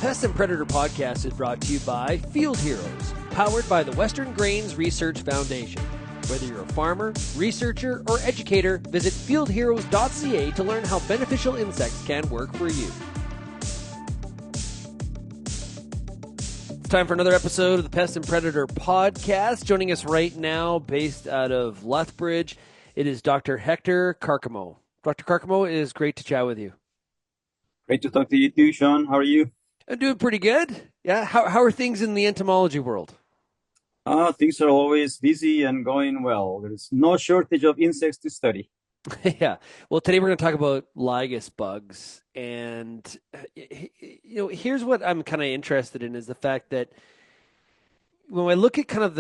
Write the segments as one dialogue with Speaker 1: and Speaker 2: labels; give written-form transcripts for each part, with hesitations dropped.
Speaker 1: Pests and Predator podcast is brought to you by Field Heroes, powered by the Western Grains Research Foundation. Whether you're a farmer, researcher, or educator, visit fieldheroes.ca to learn how beneficial insects can work for you. It's time for another episode of the Pests and Predator podcast. Joining us right now, based out of Lethbridge, it is Dr. Héctor Cárcamo. Dr. Cárcamo, it is great to chat with you.
Speaker 2: Great to talk to you too, Shaun. How are you?
Speaker 1: I'm doing pretty good. Yeah. How are things in the entomology world?
Speaker 2: Things are always busy and going well. There's no shortage of insects to study.
Speaker 1: Yeah. Well, today we're going to talk about lygus bugs. And, here's what I'm kind of interested in is the fact that when I look at kind of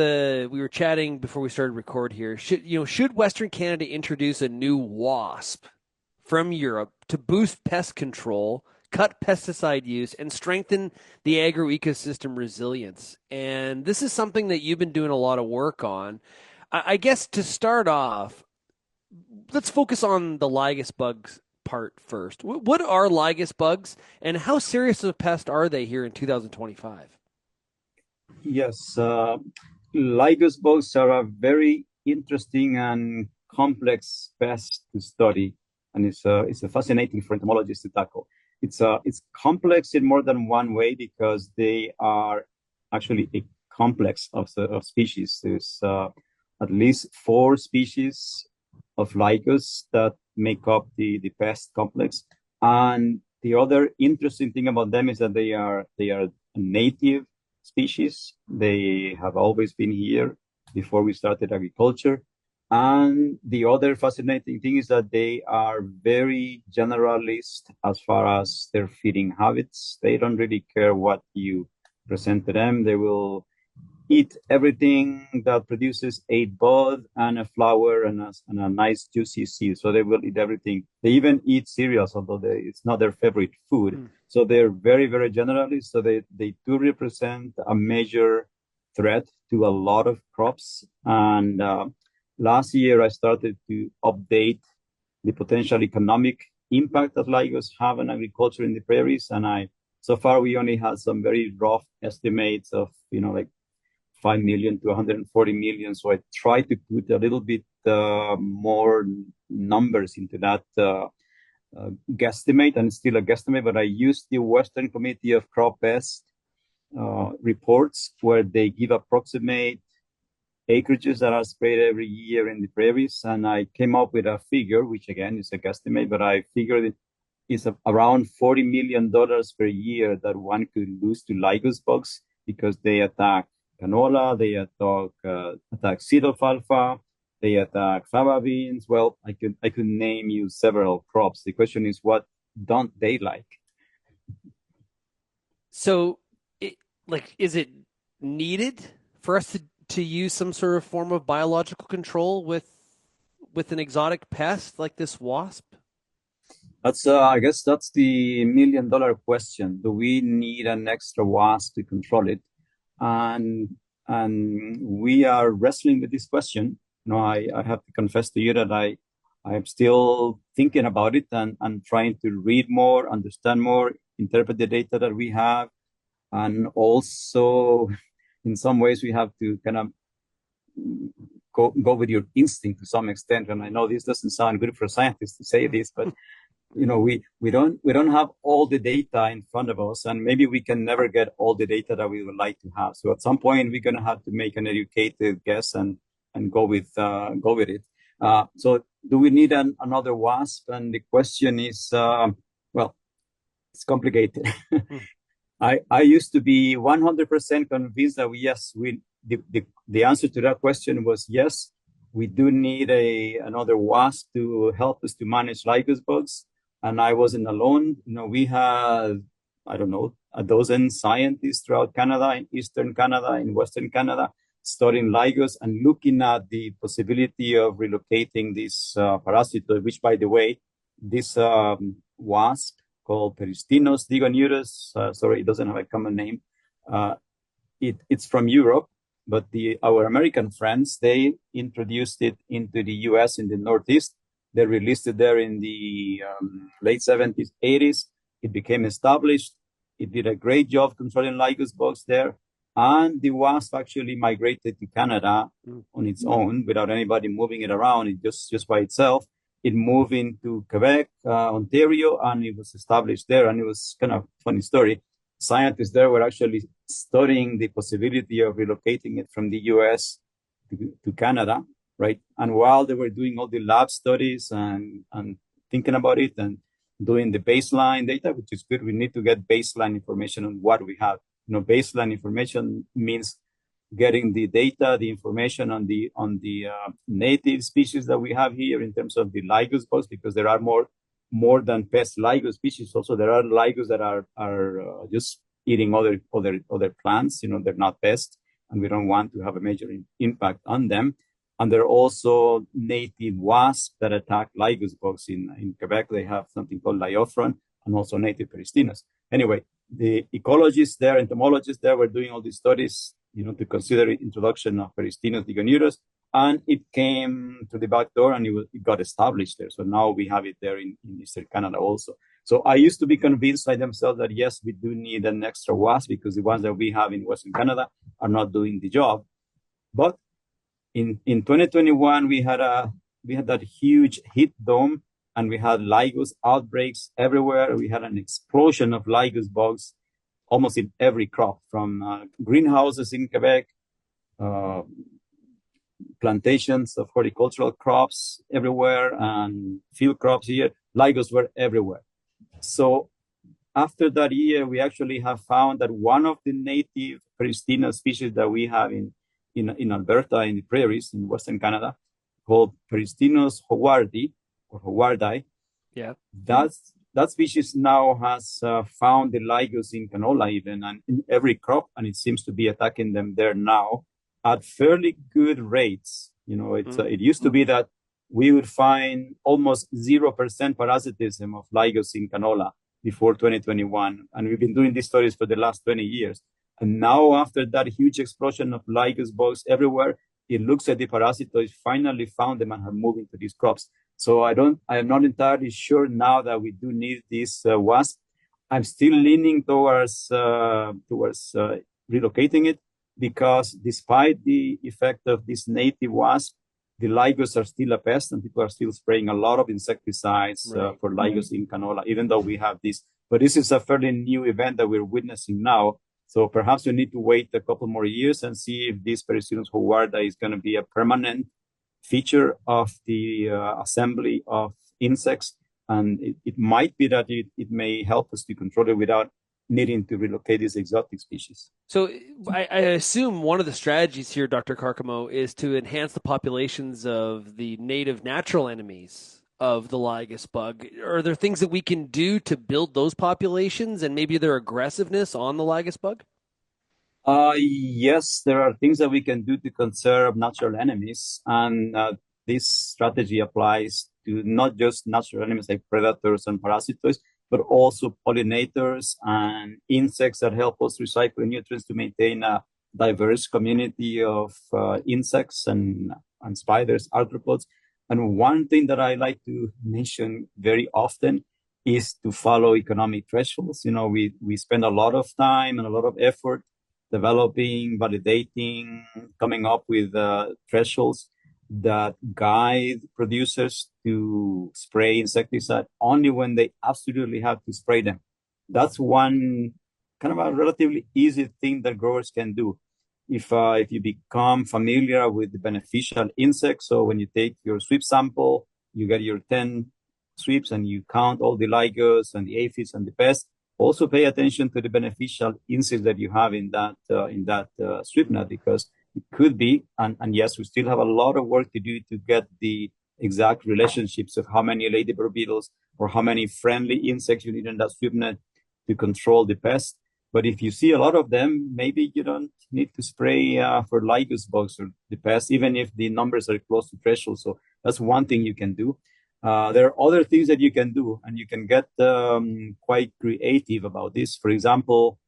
Speaker 1: we were chatting before we started record here, should Western Canada introduce a new wasp from Europe to boost pest control, cut pesticide use, and strengthen the agro-ecosystem resilience? And this is something that you've been doing a lot of work on. I guess to start off, let's focus on the lygus bugs part first. What are lygus bugs, and how serious of a pest are they here in 2025?
Speaker 2: Yes, lygus bugs are a very interesting and complex pest to study, and it's a fascinating for entomologists to tackle. It's complex in more than one way because they are actually a complex of species. There's at least 4 species of lygus that make up the pest complex. And the other interesting thing about them is that they are a native species. They have always been here before we started agriculture. And the other fascinating thing is that they are very generalist as far as their feeding habits. They don't really care what you present to them. They will eat everything that produces a bud and a flower and a nice juicy seed. So they will eat everything. They even eat cereals, although it's not their favorite food. So they're very, very generalist. So they do represent a major threat to a lot of crops. And last year, I started to update the potential economic impact that lygus have on agriculture in the prairies. And so far, we only had some very rough estimates of, like 5 million to 140 million. So I tried to put a little bit more numbers into that guesstimate, and it's still a guesstimate, but I used the Western Committee of Crop Pest reports where they give approximate acreages that are sprayed every year in the prairies. And I came up with a figure, which again is a guesstimate, but I figured it is around $40 million per year that one could lose to lygus bugs because they attack canola, they attack seed alfalfa, they attack faba beans. Well, I could name you several crops. The question is, what don't they like?
Speaker 1: So, is it needed for us to use some sort of form of biological control with an exotic pest like this wasp?
Speaker 2: That's I guess that's the $1 million question. Do we need an extra wasp to control it? And we are wrestling with this question. I have to confess to you that I am still thinking about it and trying to read more, understand more, interpret the data that we have. And also, in some ways, we have to kind of go with your instinct to some extent. And I know this doesn't sound good for scientists to say this, but we don't have all the data in front of us, and maybe we can never get all the data that we would like to have. So at some point, we're going to have to make an educated guess and go with it. So do we need another wasp? And the question is, well, it's complicated. I used to be 100% convinced that the answer to that question was yes. We do need another wasp to help us to manage lygus bugs. And I wasn't alone. We had, I don't know, a dozen scientists throughout Canada, in Eastern Canada, in Western Canada, studying lygus and looking at the possibility of relocating this parasitoid, which, by the way, this wasp called Peristinos digonurus, sorry, it doesn't have a common name. It's from Europe, but our American friends, they introduced it into the US in the Northeast. They released it there in the late 70s, 80s. It became established. It did a great job controlling lygus bugs there. And the wasp actually migrated to Canada on its own without anybody moving it around. It just by itself. It moved into Quebec, Ontario, and it was established there. And it was kind of a funny story. Scientists there were actually studying the possibility of relocating it from the US to Canada, right? And while they were doing all the lab studies and thinking about it and doing the baseline data, which is good, we need to get baseline information on what we have. Baseline information means getting the data, the information on the native species that we have here in terms of the lygus bugs, because there are more than pest lygus species. Also, there are lygus that are just eating other plants. They're not pests, and we don't want to have a major impact on them. And there are also native wasps that attack lygus bugs. In Quebec, they have something called Lyophron and also native Peristinos. Anyway, the ecologists there, entomologists there were doing all these studies, to consider introduction of Peristinos digonurus, and it came to the back door and it got established there. So now we have it there in Eastern Canada also. So I used to be convinced by themselves that yes, we do need an extra wasp because the ones that we have in Western Canada are not doing the job. But in 2021, we had that huge heat dome, and we had lygus outbreaks everywhere. We had an explosion of lygus bugs almost in every crop, from greenhouses in Quebec, plantations of horticultural crops everywhere, and field crops here. Lygus were everywhere. So after that year, we actually have found that one of the native Peristina species that we have in Alberta, in the prairies in Western Canada, called Peristinus howardi or howardi.
Speaker 1: Yeah.
Speaker 2: That species now has found the lygus in canola even, and in every crop, and it seems to be attacking them there now at fairly good rates. It used to be that we would find almost 0% parasitism of lygus in canola before 2021, and we've been doing these studies for the last 20 years. And now, after that huge explosion of lygus bugs everywhere, it looks like the parasitoids finally found them and have moved into these crops. So I am not entirely sure now that we do need this wasp. I'm still leaning towards relocating it, because despite the effect of this native wasp, the lygus are still a pest, and people are still spraying a lot of insecticides for lygus in canola, even though we have this. But this is a fairly new event that we're witnessing now. So perhaps we need to wait a couple more years and see if this Peristinus howardi is going to be a permanent feature of the assembly of insects. And it might be that it may help us to control it without needing to relocate these exotic species.
Speaker 1: So I assume one of the strategies here, Dr. Cárcamo, is to enhance the populations of the native natural enemies of the lygus bug. Are there things that we can do to build those populations and maybe their aggressiveness on the lygus bug?
Speaker 2: Yes, there are things that we can do to conserve natural enemies. And this strategy applies to not just natural enemies like predators and parasitoids, but also pollinators and insects that help us recycle nutrients to maintain a diverse community of insects and spiders, arthropods. And one thing that I like to mention very often is to follow economic thresholds. We spend a lot of time and a lot of effort developing, validating, coming up with thresholds that guide producers to spray insecticide only when they absolutely have to spray them. That's one kind of a relatively easy thing that growers can do. If you become familiar with the beneficial insects, so when you take your sweep sample, you get your 10 sweeps and you count all the lygus and the aphids and the pests. Also pay attention to the beneficial insects that you have in that sweep net, because it could be, and yes, we still have a lot of work to do to get the exact relationships of how many ladybird beetles or how many friendly insects you need in that sweep net to control the pest. But if you see a lot of them, maybe you don't need to spray for lygus bugs or the pest, even if the numbers are close to threshold. So that's one thing you can do. There are other things that you can do, and you can get quite creative about this. For example,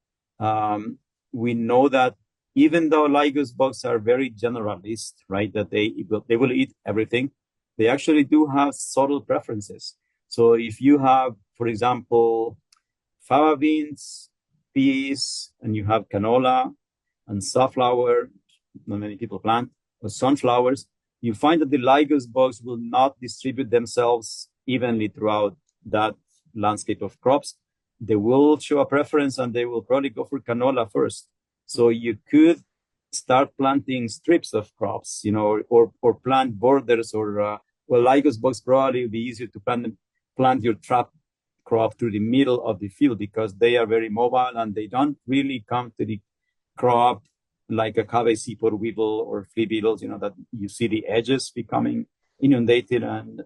Speaker 2: we know that even though lygus bugs are very generalist, right, that they will eat everything, they actually do have subtle preferences. So if you have, for example, fava beans peas and you have canola and safflower, not many people plant, or sunflowers, you find that the lygus bugs will not distribute themselves evenly throughout that landscape of crops. They will show a preference and they will probably go for canola first. So you could start planting strips of crops, or plant borders, or well, lygus bugs probably would be easier to plant your trap crop through the middle of the field because they are very mobile and they don't really come to the crop like a cave seaport weevil or flea beetles, that you see the edges becoming inundated and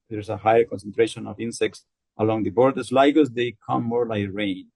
Speaker 2: there's a higher concentration of insects along the borders. Lygus, they come more like rain,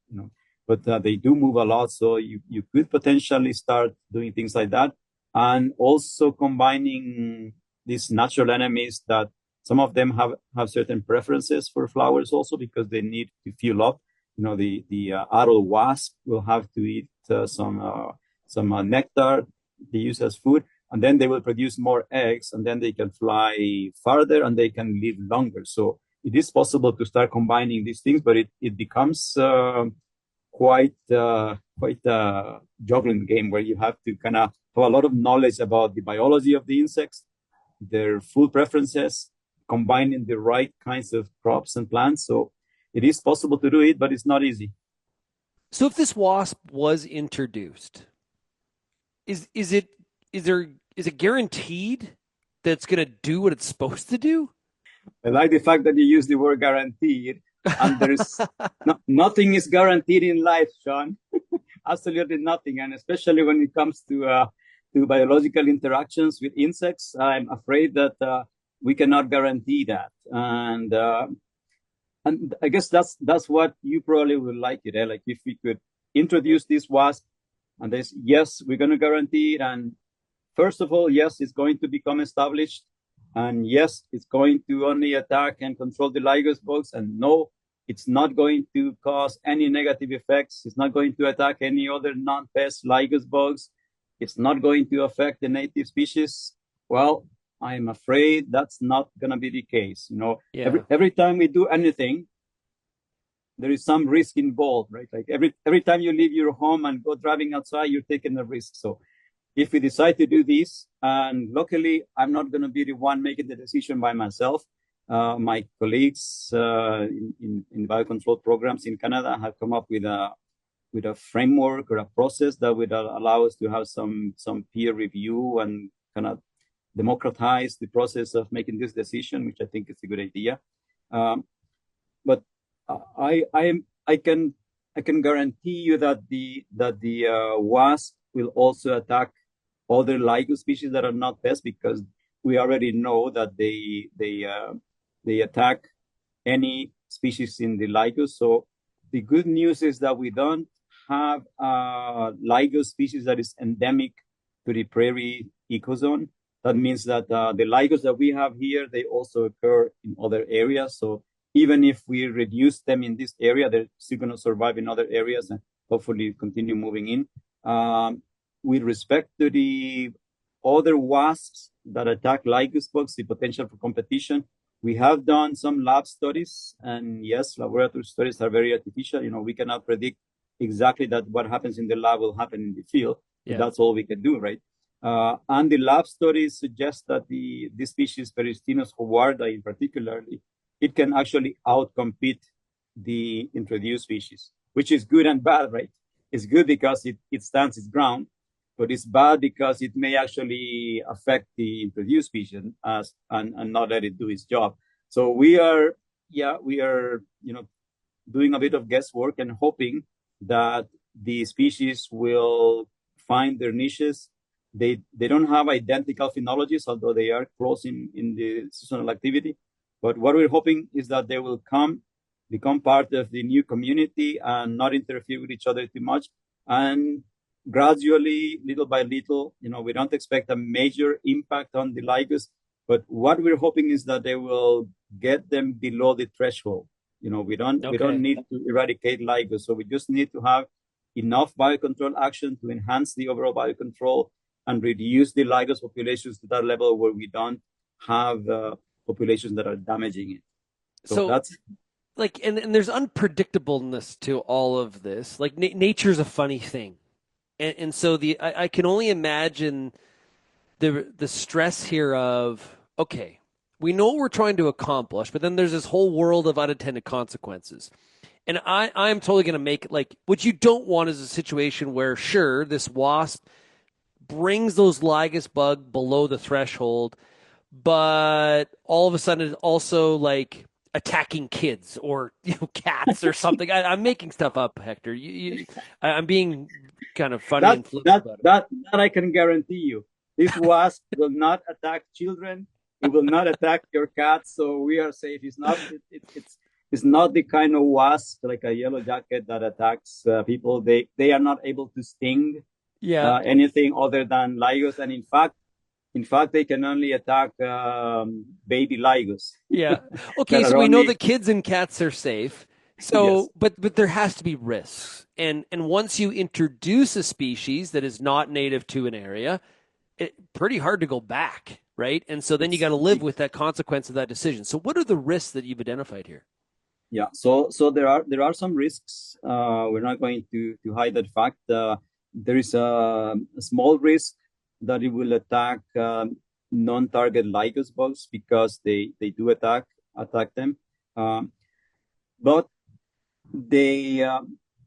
Speaker 2: but they do move a lot. So you could potentially start doing things like that. And also combining these natural enemies that some of them have certain preferences for flowers also because they need to fuel up. The adult wasp will have to eat some nectar they use as food, and then they will produce more eggs, and then they can fly farther and they can live longer. So it is possible to start combining these things, but it becomes quite a juggling game where you have to kind of have a lot of knowledge about the biology of the insects, their food preferences, combining the right kinds of crops and plants. So it is possible to do it, but it's not easy.
Speaker 1: So if this wasp was introduced, is it guaranteed that it's going to do what it's supposed to do?
Speaker 2: I like the fact that you use the word guaranteed, and there's nothing is guaranteed in life, Shaun. Absolutely nothing, and especially when it comes to biological interactions with insects, I'm afraid that we cannot guarantee that. And I guess that's what you probably would like it. Like if we could introduce this wasp, and there's yes, we're going to guarantee it, and first of all, yes, it's going to become established. And yes, it's going to only attack and control the lygus bugs. And no, it's not going to cause any negative effects. It's not going to attack any other non-pest lygus bugs. It's not going to affect the native species. Well, I'm afraid that's not going to be the case.
Speaker 1: Yeah.
Speaker 2: Every time we do anything, there is some risk involved, right? Like every time you leave your home and go driving outside, you're taking a risk. So if we decide to do this, and luckily, I'm not going to be the one making the decision by myself. My colleagues in biocontrol programs in Canada have come up with a framework or a process that would allow us to have some peer review and kind of democratize the process of making this decision, which I think is a good idea. But I can guarantee you that the wasp will also attack other lygus species that are not pests because we already know that they attack any species in the lygus. So the good news is that we don't have a lygus species that is endemic to the prairie ecozone. That means that the lygus that we have here, they also occur in other areas. So even if we reduce them in this area, they're still going to survive in other areas and hopefully continue moving in. With respect to the other wasps that attack lygus bugs, the potential for competition, we have done some lab studies, and yes, laboratory studies are very artificial. We cannot predict exactly that what happens in the lab will happen in the field. Yeah. That's all we can do, right? And the lab studies suggest that the species Peristinus howardi in particular, it can actually outcompete the introduced species, which is good and bad, right? It's good because it stands its ground, but it's bad because it may actually affect the introduced species and not let it do its job. So we are doing a bit of guesswork and hoping that the species will find their niches. They don't have identical phenologies, although they are close in the seasonal activity. But what we're hoping is that they will become part of the new community and not interfere with each other too much. And gradually, little by little, we don't expect a major impact on the lygus, but what we're hoping is that they will get them below the threshold. We don't need to eradicate lygus, so we just need to have enough biocontrol action to enhance the overall biocontrol and reduce the lygus populations to that level where we don't have populations that are damaging it. So
Speaker 1: like, and there's unpredictableness to all of this. Like nature's a funny thing, and so I can only imagine the stress here of okay, we know what we're trying to accomplish, but then there's this whole world of unintended consequences. And I'm totally going to make it like what you don't want is a situation where sure this wasp brings those lygus bug below the threshold, but all of a sudden it's also like attacking kids or cats or something. I'm making stuff up, Hector. I'm being kind of funny
Speaker 2: That
Speaker 1: and flippant
Speaker 2: that
Speaker 1: about it.
Speaker 2: that that I can guarantee you. This wasp will not attack children. It will not attack your cat. So we are safe. It's not the kind of wasp like a yellow jacket that attacks people. They are not able to sting
Speaker 1: Yeah,
Speaker 2: anything other than lygus, and in fact, they can only attack baby lygus
Speaker 1: yeah. Okay,
Speaker 2: that
Speaker 1: so
Speaker 2: are
Speaker 1: we know
Speaker 2: only
Speaker 1: the kids and cats are safe.
Speaker 2: yes.
Speaker 1: So, but there has to be risks, and once you introduce a species that is not native to an area, pretty hard to go back, right? And so then you got
Speaker 2: It's
Speaker 1: to live with that consequence of that decision. So, what are the risks that you've identified here?
Speaker 2: Yeah, so there are some risks. We're not going to hide that fact. There is a small risk that it will attack non-target lygus bugs because they do attack them. Um, but they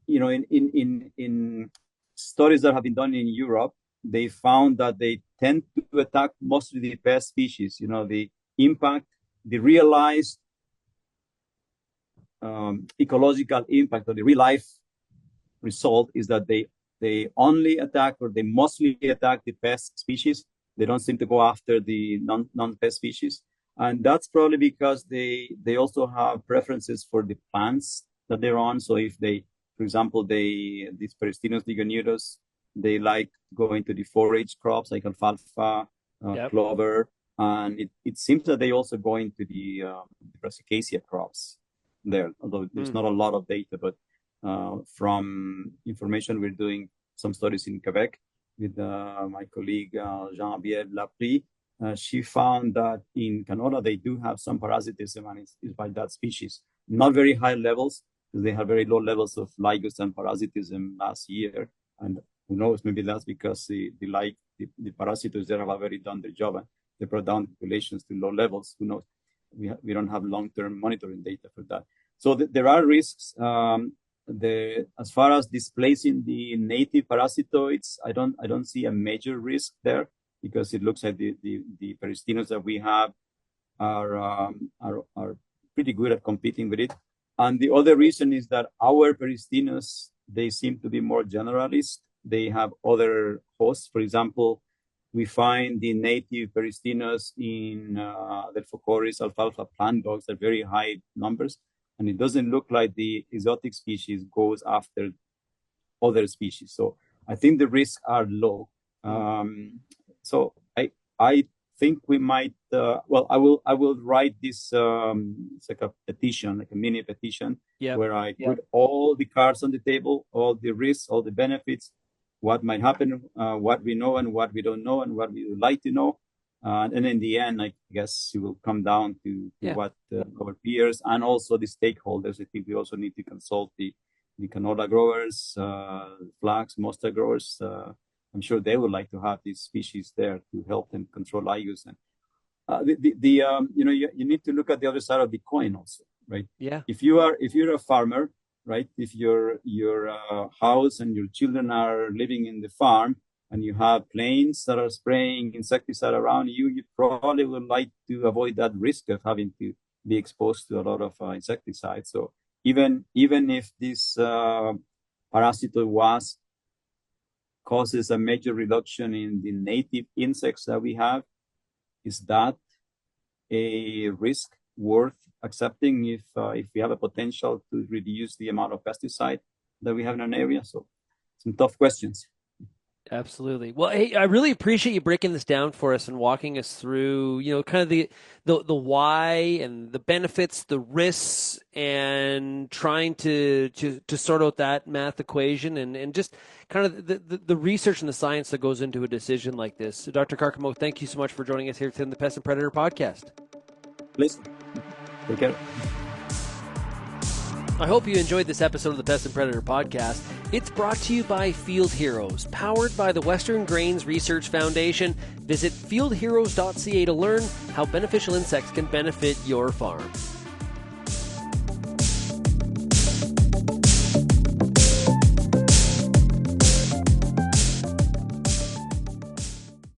Speaker 2: in studies that have been done in Europe, they found that they tend to attack mostly the pest species. The impact, the realized ecological impact or the real life result is that they only attack or they mostly attack the pest species. They don't seem to go after the non-pest species, and that's probably because they also have preferences for the plants that they're on. So if they, for example, these Peristinus digonudos, they like going to the forage crops like alfalfa,
Speaker 1: Yep.
Speaker 2: clover, and it seems that they also go into the brassicaceae crops there, although there's
Speaker 1: Mm.
Speaker 2: not a lot of data, but from information, we're doing some studies in Quebec with my colleague Jean-Pierre Laprie. She found that in canola, they do have some parasitism, and it's by that species. Not very high levels, because they have very low levels of lygus and parasitism last year. And who knows, maybe that's because the parasitoids there have already done their job and they brought down populations to low levels. Who knows? We don't have long-term monitoring data for that. So there are risks. As far as displacing the native parasitoids, I don't see a major risk there because it looks like the peristinos that we have are pretty good at competing with it. And the other reason is that our peristinos, they seem to be more generalist. They have other hosts. For example, we find the native peristinos in the Phocoris alfalfa plant bugs at very high numbers, and it doesn't look like the exotic species goes after other species. So I think the risks are low. So I think we might. I will write this. It's like a petition, like a mini petition,
Speaker 1: Yep.
Speaker 2: where I put all the cards on the table, all the risks, all the benefits, what might happen, what we know and what we don't know, and what we would like to know. And in the end, I guess it will come down to
Speaker 1: Yeah.
Speaker 2: what our peers and also the stakeholders. I think we also need to consult the canola growers, flax, mustard growers. I'm sure they would like to have these species there to help them control lygus. And you need to look at the other side of the coin also, right?
Speaker 1: Yeah.
Speaker 2: If you're a farmer, right? If your house and your children are living in the farm and you have planes that are spraying insecticide around you, you probably would like to avoid that risk of having to be exposed to a lot of insecticides. So even if this parasitoid wasp causes a major reduction in the native insects that we have, is that a risk worth accepting if we have a potential to reduce the amount of pesticide that we have in an area? So some tough questions.
Speaker 1: Absolutely. Well, hey, I really appreciate you breaking this down for us and walking us through, kind of the why and the benefits, the risks, and trying to sort out that math equation and just kind of the research and the science that goes into a decision like this. So Dr. Cárcamo, thank you so much for joining us here today on the Pest and Predator podcast.
Speaker 2: Please take care.
Speaker 1: I hope you enjoyed this episode of the Pest and Predator podcast. It's brought to you by Field Heroes, powered by the Western Grains Research Foundation. Visit fieldheroes.ca to learn how beneficial insects can benefit your farm.